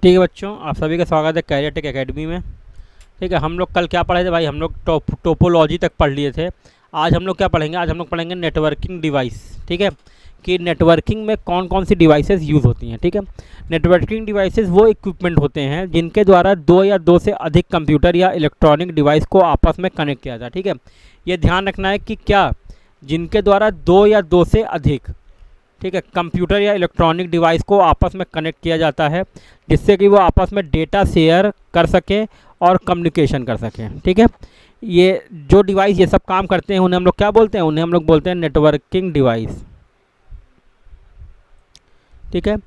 ठीक है बच्चों, आप सभी का स्वागत है कैरियर टेक एकेडमी में। ठीक है, हम लोग कल क्या पढ़े थे भाई? हम लोग टोपोलॉजी तक पढ़ लिए थे। आज हम लोग क्या पढ़ेंगे? आज हम लोग पढ़ेंगे नेटवर्किंग डिवाइस। ठीक है, कि नेटवर्किंग में कौन कौन सी डिवाइसेस यूज़ होती हैं। ठीक है, नेटवर्किंग डिवाइसेस वो इक्विपमेंट होते हैं जिनके द्वारा दो या दो से अधिक कंप्यूटर या इलेक्ट्रॉनिक डिवाइस को आपस में कनेक्ट किया जाए। ठीक है, ये ध्यान रखना है कि क्या जिनके द्वारा दो या दो से अधिक, ठीक है, कंप्यूटर या इलेक्ट्रॉनिक डिवाइस को आपस में कनेक्ट किया जाता है जिससे कि वो आपस में डेटा शेयर कर सकें और कम्युनिकेशन कर सकें। ठीक है, ये जो डिवाइस ये सब काम करते हैं उन्हें हम लोग क्या बोलते हैं? उन्हें हम लोग बोलते हैं नेटवर्किंग डिवाइस। ठीक है,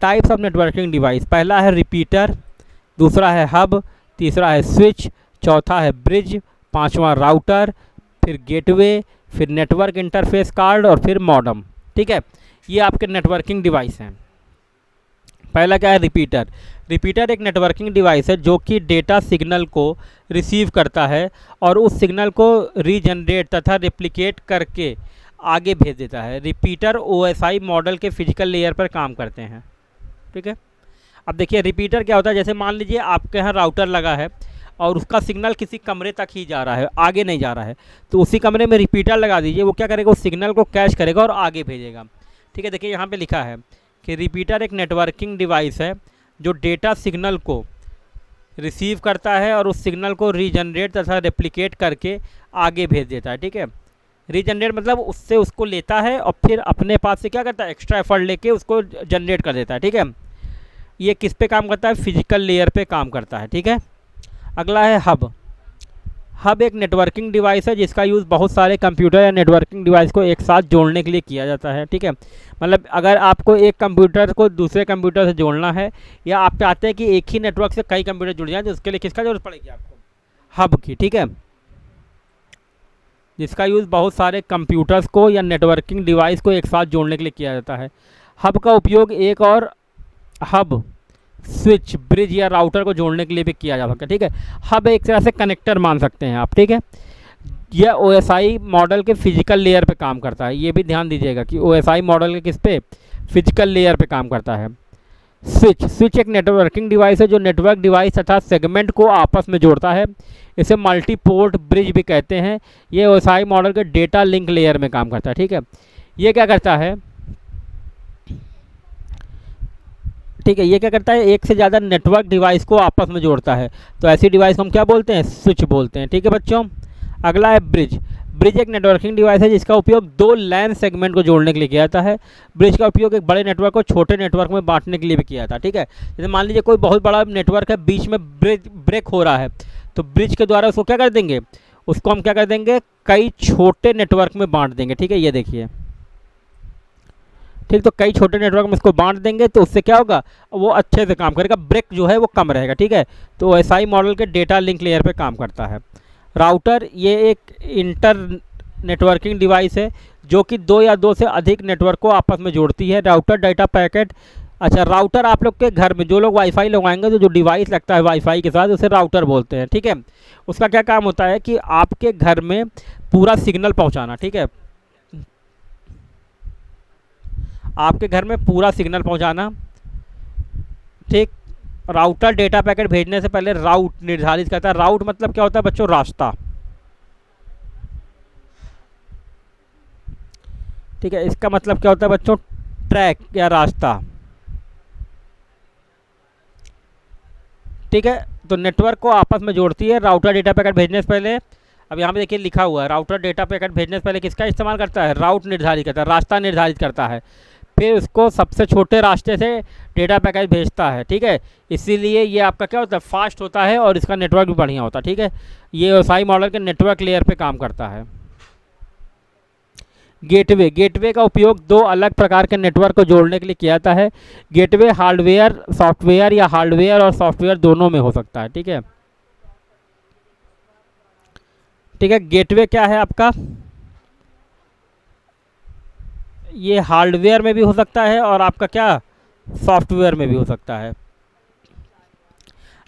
टाइप्स ऑफ नेटवर्किंग डिवाइस, पहला है रिपीटर, दूसरा है हब, तीसरा है स्विच, चौथा है ब्रिज, पांचवा राउटर, फिर गेटवे, फिर नेटवर्क इंटरफेस कार्ड और फिर मॉडेम। ठीक है, ये आपके नेटवर्किंग डिवाइस हैं। पहला क्या है? रिपीटर। रिपीटर एक नेटवर्किंग डिवाइस है जो कि डेटा सिग्नल को रिसीव करता है और उस सिग्नल को रीजनरेट तथा रिप्लिकेट करके आगे भेज देता है। रिपीटर ओएसआई मॉडल के फिजिकल लेयर पर काम करते हैं। ठीक है, अब देखिए रिपीटर क्या होता है। जैसे मान लीजिए आपके यहाँ राउटर लगा है और उसका सिग्नल किसी कमरे तक ही जा रहा है, आगे नहीं जा रहा है, तो उसी कमरे में रिपीटर लगा दीजिए। वो क्या करेगा? उस सिग्नल को कैच करेगा और आगे भेजेगा। ठीक है, देखिए यहाँ पे लिखा है कि रिपीटर एक नेटवर्किंग डिवाइस है जो डेटा सिग्नल को रिसीव करता है और उस सिग्नल को रीजनरेट तथा रेप्लिकेट करके आगे भेज देता है। ठीक है, रीजनरेट मतलब उससे उसको लेता है और फिर अपने पास से क्या करता है? एक्स्ट्रा एफर्ट लेके उसको जनरेट कर देता है। ठीक है, ये किस पे काम करता है? फिजिकल लेयर पे काम करता है। ठीक है, अगला है हब। हब एक नेटवर्किंग डिवाइस है जिसका यूज़ बहुत सारे कंप्यूटर या नेटवर्किंग डिवाइस को एक साथ जोड़ने के लिए किया जाता है। ठीक है, मतलब अगर आपको एक कंप्यूटर को दूसरे कंप्यूटर से जोड़ना है या आप चाहते हैं कि एक ही नेटवर्क से कई कंप्यूटर जुड़ जाएं, तो उसके लिए किसका जरूरत पड़ेगी आपको? हब की। ठीक है, जिसका यूज़ बहुत सारे कंप्यूटर्स को या नेटवर्किंग डिवाइस को एक साथ जोड़ने के लिए किया जाता है। हब का उपयोग एक और हब, स्विच, ब्रिज या राउटर को जोड़ने के लिए भी किया जा सकता है। ठीक है, हब एक तरह से कनेक्टर मान सकते हैं आप। ठीक है, यह ओएसआई मॉडल के फिजिकल लेयर पे काम करता है। ये भी ध्यान दीजिएगा कि ओएसआई मॉडल के किस पे? फिजिकल लेयर पे काम करता है। स्विच एक नेटवर्किंग डिवाइस है जो नेटवर्क डिवाइस तथा सेगमेंट को आपस में जोड़ता है। इसे मल्टीपोर्ट ब्रिज भी कहते हैं। ये ओएसआई मॉडल के डेटा लिंक लेयर में काम करता है। ठीक है, ये क्या करता है? ठीक है, ये क्या करता है? एक से ज़्यादा नेटवर्क डिवाइस को आपस में जोड़ता है। तो ऐसी डिवाइस को हम क्या बोलते हैं? स्विच बोलते हैं। ठीक है बच्चों, अगला है ब्रिज। ब्रिज एक नेटवर्किंग डिवाइस है जिसका उपयोग दो लैन सेगमेंट को जोड़ने के लिए किया जाता है। ब्रिज का उपयोग एक बड़े नेटवर्क को छोटे नेटवर्क में बांटने के लिए भी किया जाता है। ठीक है, जैसे मान लीजिए कोई बहुत बड़ा नेटवर्क है, बीच में ब्रेक हो रहा है, तो ब्रिज के द्वारा उसको क्या कर देंगे? उसको हम क्या कर देंगे? कई छोटे नेटवर्क में बांट देंगे। ठीक है, ये देखिए, ठीक, तो कई छोटे नेटवर्क में इसको बांट देंगे तो उससे क्या होगा? वो अच्छे से काम करेगा, ब्रेक जो है वो कम रहेगा। ठीक है, तो ओएसआई मॉडल के डेटा लिंक लेयर पे काम करता है। राउटर ये एक इंटर नेटवर्किंग डिवाइस है जो कि दो या दो से अधिक नेटवर्क को आपस में जोड़ती है। राउटर डाटा पैकेट, अच्छा, राउटर आप लोग के घर में जो लोग वाईफाई लगवाएंगे तो जो डिवाइस लगता है वाईफाई के साथ उसे राउटर बोलते हैं। ठीक है, उसका क्या काम होता है कि आपके घर में पूरा सिग्नल पहुँचाना। ठीक है, आपके घर में पूरा सिग्नल पहुंचाना। ठीक, राउटर डेटा पैकेट भेजने से पहले राउट निर्धारित करता है। राउट मतलब क्या होता है बच्चों? रास्ता। ठीक है, इसका मतलब क्या होता है बच्चों? ट्रैक या रास्ता। ठीक है, तो नेटवर्क को आपस में जोड़ती है। राउटर डेटा पैकेट भेजने से पहले, अब यहाँ पे देखिए लिखा हुआ है, राउटर डेटा पैकेट भेजने से पहले किसका इस्तेमाल करता है? राउट निर्धारित करता है, रास्ता निर्धारित करता है, फिर उसको सबसे छोटे रास्ते से डेटा पैकेज भेजता है। ठीक है, इसीलिए ये आपका क्या होता है? फास्ट होता है और इसका नेटवर्क भी बढ़िया होता है। ठीक है, ये ओएसआई मॉडल के नेटवर्क लेयर पे काम करता है। गेटवे, गेटवे का उपयोग दो अलग प्रकार के नेटवर्क को जोड़ने के लिए किया जाता है। गेटवे हार्डवेयर, सॉफ्टवेयर या हार्डवेयर और सॉफ्टवेयर दोनों में हो सकता है। ठीक है, ठीक है, गेटवे क्या है आपका? ये हार्डवेयर में भी हो सकता है और आपका क्या? सॉफ्टवेयर में भी हो सकता है।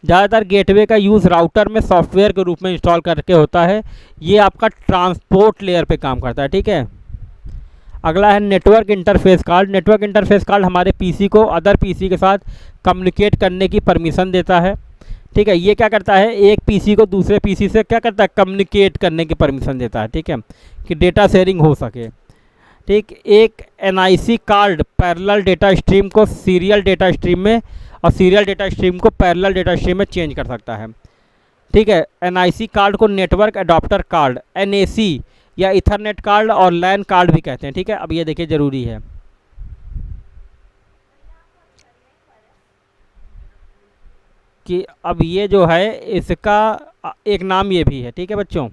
ज़्यादातर गेटवे का यूज़ राउटर में सॉफ्टवेयर के रूप में इंस्टॉल करके होता है। ये आपका ट्रांसपोर्ट लेयर पे काम करता है। ठीक है, अगला है network interface card. Network interface card हमारे पीसी को अदर पीसी के साथ कम्युनिकेट करने की परमिशन देता है। ठीक है, ये क्या करता है, एक पीसी को दूसरे पीसी से क्या करता है, कम्युनिकेट करने की परमिशन देता है। ठीक है, कि डेटा शेयरिंग हो सके। ठीक, एक NIC card parallel data stream को सीरियल डेटा स्ट्रीम में और सीरियल डेटा स्ट्रीम को पैरेलल डेटा स्ट्रीम में चेंज कर सकता है। ठीक है, एनआईसी कार्ड को नेटवर्क एडाप्टर कार्ड एनएसी या इथरनेट कार्ड और लैन कार्ड भी कहते हैं। ठीक है, अब ये देखिए ज़रूरी है कि अब ये जो है इसका एक नाम ये भी है। ठीक है बच्चों,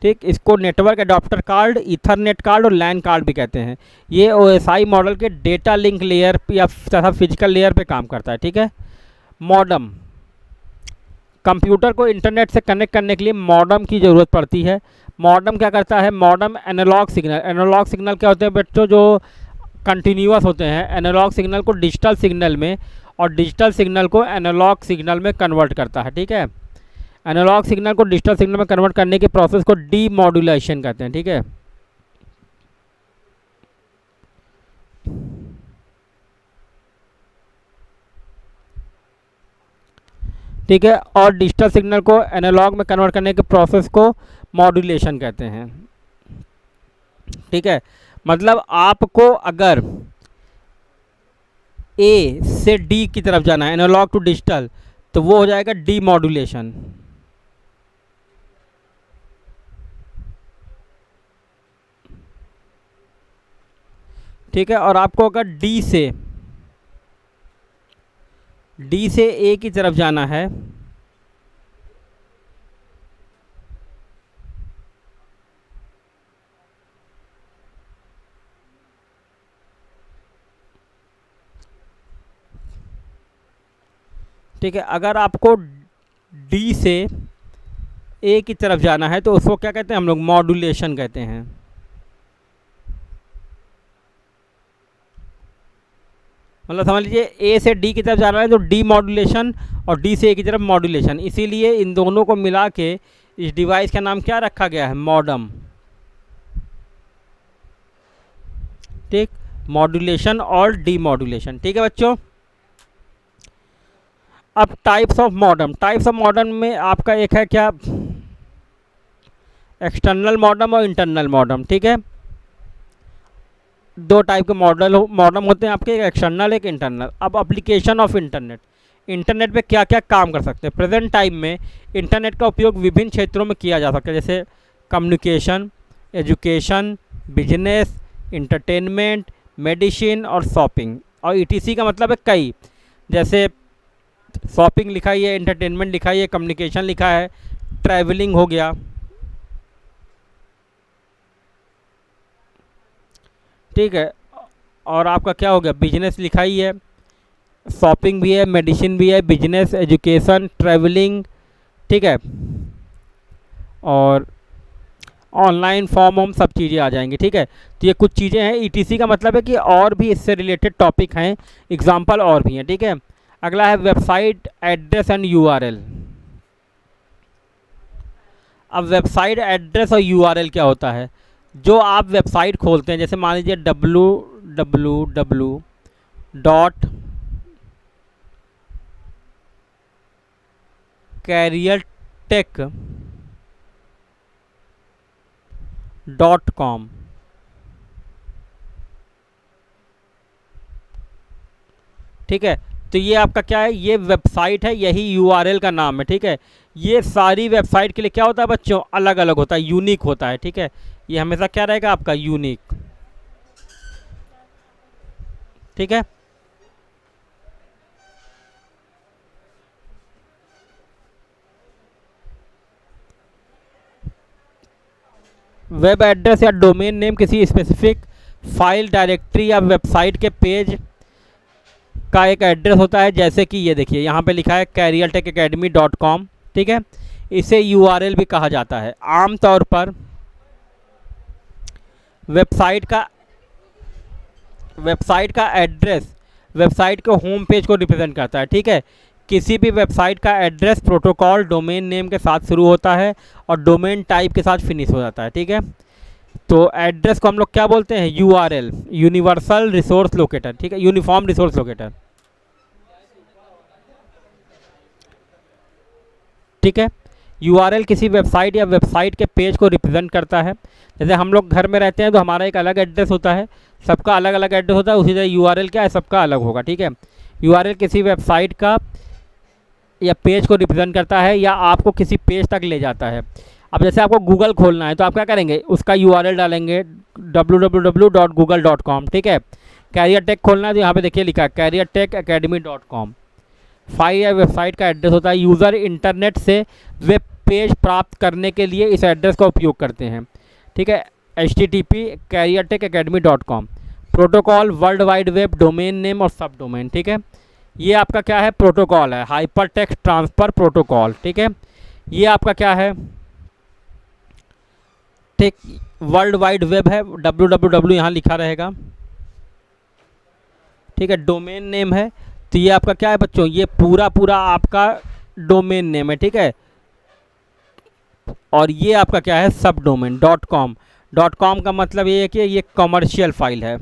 ठीक, इसको network adapter card, ethernet card और लैन कार्ड भी कहते हैं। ये ओएसआई मॉडल के डेटा लिंक लेयर या तथा फिजिकल लेयर पे काम करता है। ठीक है, मॉडम, कंप्यूटर को इंटरनेट से कनेक्ट करने के लिए मॉडम की ज़रूरत पड़ती है। मॉडम क्या करता है, modem analog signal, analog signal क्या होते हैं बच्चों, जो कंटिन्यूअस होते हैं, एनालॉग सिग्नल को डिजिटल सिग्नल में और डिजिटल सिग्नल को एनालॉग सिग्नल में कन्वर्ट करता है। ठीक है, एनालॉग सिग्नल को डिजिटल सिग्नल में कन्वर्ट करने के प्रोसेस को डीमॉड्यूलेशन कहते हैं। ठीक है, ठीक है, और डिजिटल सिग्नल को एनालॉग में कन्वर्ट करने के प्रोसेस को मॉड्यूलेशन कहते हैं। ठीक है, मतलब आपको अगर ए से डी की तरफ जाना है, एनालॉग टू डिजिटल, तो वो हो जाएगा डीमॉड्यूलेशन। ठीक है, और आपको अगर डी से ए की तरफ जाना है, ठीक है, अगर आपको डी से ए की तरफ जाना है तो उसको क्या कहते हैं हम लोग, मॉड्यूलेशन कहते हैं। मतलब समझ लीजिए ए से डी की तरफ जाना है तो डी मॉड्यूलेशन और डी से ए की तरफ मॉड्यूलेशन, इसीलिए इन दोनों को मिला के इस डिवाइस का नाम क्या रखा गया है, मॉडम। ठीक, मॉड्यूलेशन और डी मॉड्यूलेशन। ठीक है बच्चों, अब types of modem. Types of modem में आपका एक है क्या, एक्सटर्नल मॉडम और इंटरनल मॉडम। ठीक है, दो टाइप के मॉडम होते हैं आपके, एक एक्सटर्नल एक इंटरनल। अब एप्लीकेशन ऑफ इंटरनेट, इंटरनेट पे क्या क्या काम कर सकते हैं। प्रेजेंट टाइम में इंटरनेट का उपयोग विभिन्न क्षेत्रों में किया जा सकता है, जैसे communication, education, business, entertainment, medicine और शॉपिंग। और ईटीसी का मतलब है कई, जैसे शॉपिंग लिखा ही है, एंटरटेनमेंट लिखा ही है, कम्युनिकेशन लिखा है, ट्रैवलिंग हो गया। ठीक है, और आपका क्या हो गया, बिजनेस लिखा ही है, शॉपिंग भी है, मेडिसिन भी है, बिजनेस, एजुकेशन, ट्रैवलिंग। ठीक है, और ऑनलाइन फॉर्म हम सब चीज़ें आ जाएंगी। ठीक है, तो ये कुछ चीज़ें हैं। ईटीसी का मतलब है कि और भी इससे रिलेटेड टॉपिक हैं, एग्जाम्पल और भी हैं। ठीक है, अगला है वेबसाइट एड्रेस एंड यूआरएल। अब वेबसाइट एड्रेस और यूआरएल क्या होता है, जो आप वेबसाइट खोलते हैं, जैसे मान लीजिए www.careertech.com। ठीक है, तो ये आपका क्या है, ये वेबसाइट है, यही यूआरएल का नाम है। ठीक है, ये सारी वेबसाइट के लिए क्या होता है बच्चों, अलग अलग होता है, यूनिक होता है। ठीक है, ये हमेशा क्या रहेगा आपका, यूनिक। ठीक है, वेब एड्रेस या डोमेन नेम किसी स्पेसिफिक फाइल, डायरेक्टरी या वेबसाइट के पेज का एक एड्रेस होता है। जैसे कि ये देखिए यहाँ पे लिखा है careertechacademy.com। ठीक है, इसे यूआरएल भी कहा जाता है। आमतौर पर वेबसाइट का एड्रेस वेबसाइट के होम पेज को रिप्रेजेंट करता है। ठीक है, किसी भी वेबसाइट का एड्रेस प्रोटोकॉल डोमेन नेम के साथ शुरू होता है और डोमेन टाइप के साथ फिनिश हो जाता है, ठीक है। तो एड्रेस को हम लोग क्या बोलते हैं, यूआरएल, यूनिवर्सल रिसोर्स लोकेटर, ठीक है, यूनिफॉर्म रिसोर्स लोकेटर, ठीक है। यूआरएल किसी वेबसाइट या वेबसाइट के पेज को रिप्रेजेंट करता है। जैसे हम लोग घर में रहते हैं तो हमारा एक अलग एड्रेस होता है, सबका अलग अलग एड्रेस होता है, उसी तरह यूआरएल क्या है, सबका अलग होगा, ठीक है। यूआरएल किसी वेबसाइट का या पेज को रिप्रेजेंट करता है या आपको किसी पेज तक ले जाता है। अब जैसे आपको गूगल खोलना है तो आप क्या करेंगे, उसका यूआरएल डालेंगे www.google.com, ठीक है। कैरियर टेक खोलना है तो यहाँ पे देखिए लिखा है careertechacademy.com। फाइल या वेबसाइट का एड्रेस होता है। यूज़र इंटरनेट से वेब पेज प्राप्त करने के लिए इस एड्रेस का उपयोग करते हैं, ठीक है, http careertechacademy.com। Protocol world wide web, domain name और सब डोमेन, ठीक है। ये आपका क्या है, प्रोटोकॉल है, हाइपर टेक्स्ट ट्रांसफ़र प्रोटोकॉल, ठीक है। ये आपका क्या है, ठीक, वर्ल्ड वाइड वेब है, www यहाँ लिखा रहेगा, ठीक है। डोमेन नेम है, तो ये आपका क्या है बच्चों, ये पूरा पूरा आपका डोमेन नेम है, ठीक है। और ये आपका क्या है, सब डोमेन .com। .com का मतलब ये है कि ये कमर्शियल फाइल है,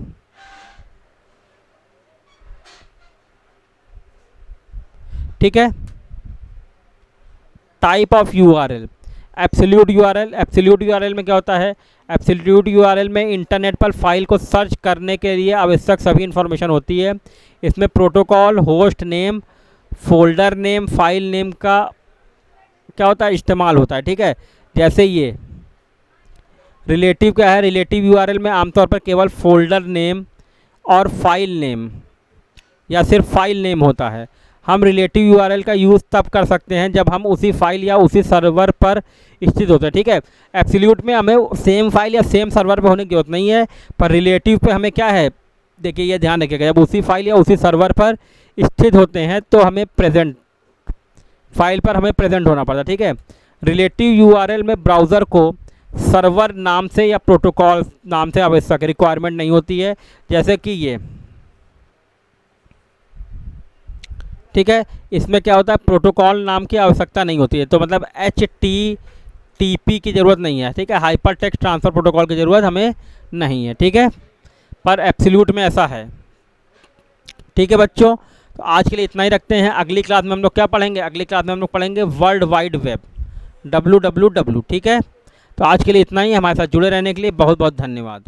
ठीक है। Type of URL, absolute URL. Absolute URL में क्या होता है, एब्सोल्यूट यूआरएल में इंटरनेट पर फाइल को सर्च करने के लिए आवश्यक सभी इन्फॉर्मेशन होती है। इसमें protocol, host name, folder name, file name का क्या होता है, इस्तेमाल होता है, ठीक है। जैसे ये रिलेटिव क्या है, रिलेटिव यूआरएल में आमतौर पर केवल फोल्डर नेम और फाइल नेम या सिर्फ फाइल नेम होता है। हम रिलेटिव यूआरएल का यूज़ तब कर सकते हैं जब हम उसी फाइल या उसी सर्वर पर स्थित होते हैं, ठीक है। एब्सोल्यूट में हमें सेम फाइल या सेम सर्वर पर होने की जरूरत नहीं है, पर रिलेटिव पे हमें क्या है, देखिए ये ध्यान रखिएगा, जब उसी फाइल या उसी सर्वर पर स्थित होते हैं तो हमें प्रेजेंट फाइल पर हमें प्रेजेंट होना पड़ता है, ठीक है। रिलेटिव यूआरएल में ब्राउज़र को सर्वर नाम से या प्रोटोकॉल नाम से आवश्यक रिक्वायरमेंट नहीं होती है, जैसे कि ये, ठीक है। इसमें क्या होता है, प्रोटोकॉल नाम की आवश्यकता नहीं होती है, तो मतलब HTTP की ज़रूरत नहीं है, ठीक है। हाइपर टेक्स्ट ट्रांसफ़र प्रोटोकॉल की ज़रूरत हमें नहीं है, ठीक है। पर एब्सोल्यूट में ऐसा है, ठीक है बच्चों। तो आज के लिए इतना ही रखते हैं। अगली क्लास में हम लोग क्या पढ़ेंगे, अगली क्लास में हम लोग पढ़ेंगे वर्ल्ड वाइड वेब, www, ठीक है। तो आज के लिए इतना ही। हमारे साथ जुड़े रहने के लिए बहुत बहुत धन्यवाद।